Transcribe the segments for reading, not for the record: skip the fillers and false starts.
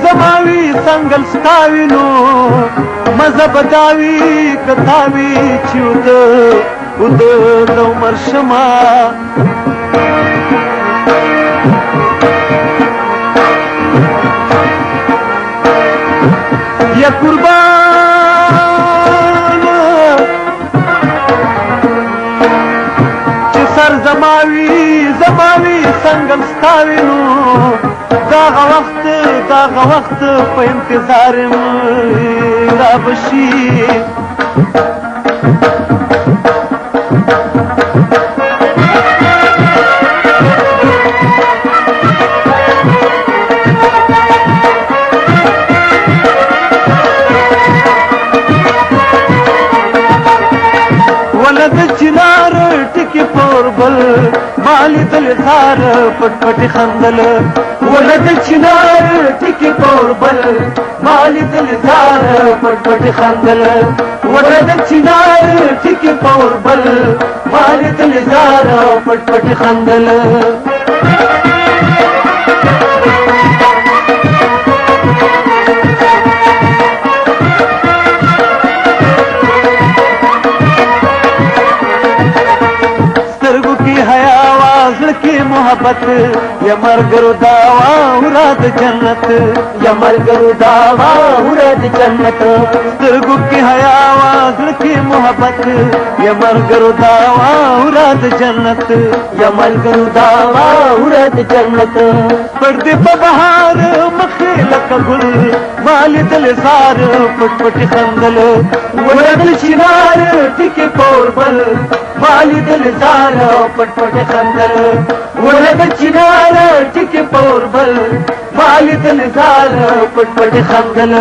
زماوي څنګه ستاوینو مزه بداوي کتاوي چې ود د عمر شما یا قربان چې سر زماوي څنګه ستاوینو داغه وخت په انتظار را بشي ولد چنار ټکی پور بل مالی دل زار پټ پټ خندل ولد چنار ټکی پور بل مالی دل زار پټ پټ خندل ولد چنار ټکی پور بل مالی دل زار پټ پټ خندل محبت یا مرګرو داوا وراد جنت یا مرګرو داوا وراد جنت سترګو کې حیا واز کې محبت یا مرګرو داوا وراد جنت یا مرګرو داوا وراد جنت پردې په بهار مخې لکه ګل مال دل زار پټ پټ خندل وراد شینار ټکی پور بل مال دل زار پټ پټ خندل ولد چنار ټکی پور بل مال دل زار پټ پټ خندل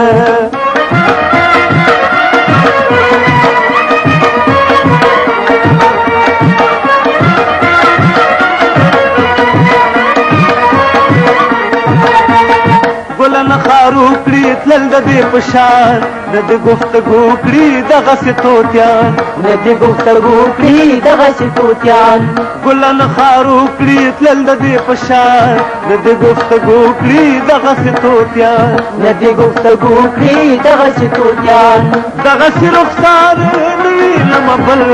ګلن خارو کړي تلل د دې پشان د دې گفتگو کړي دغه ستوتیان د دې گفتگو کړي دغه ستوتیان ګلن خارو کړي تلل د دې پشان د دې گفتگو کړي دغه ستوتیان د دې گفتگو کړي دغه ستوتیان دغه رخسار نوی لمبل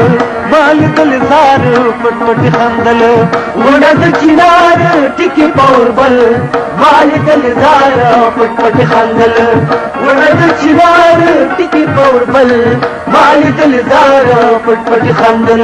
مال دل زار پټ پټ خندل ولد چنار ټکی پور بل مال دل زار پټ پټ خندل ولد چنار ټکی پور بل مال دل زار پټ پټ خندل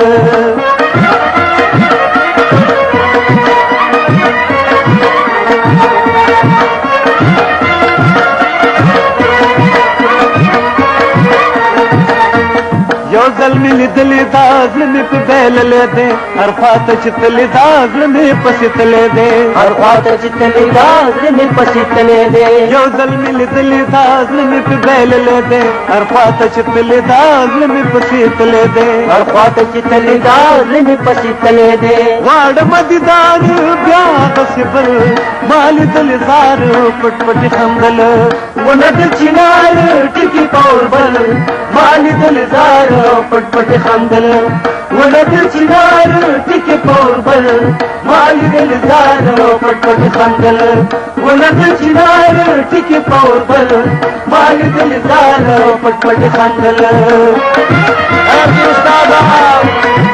یو ظلمی لیدلی دا ظلمی پی بیللی دے هر خواته چې تلی دا ظلمی پسی تلی دے هر خواته چې تلی دا ظلمی پسی تلی دے یو ظلمی لیدلی دا ظلمی پی بیللی دے هر خواته چې تلی دا ظلمی پسی تلی دے هر خواته چې تلی دا ظلمی پسی تلی دے غاړه مدیدار بیا غصبل مال دل زار پټ پټ خندل ولد چنار ټکی پور بل مال دل زار پټ پټ خندل ولد چنار ټکی پور بل مال دل زار پټ پټ خندل ولد چنار ټکی پور بل مال دل زار پټ پټ خندل استاد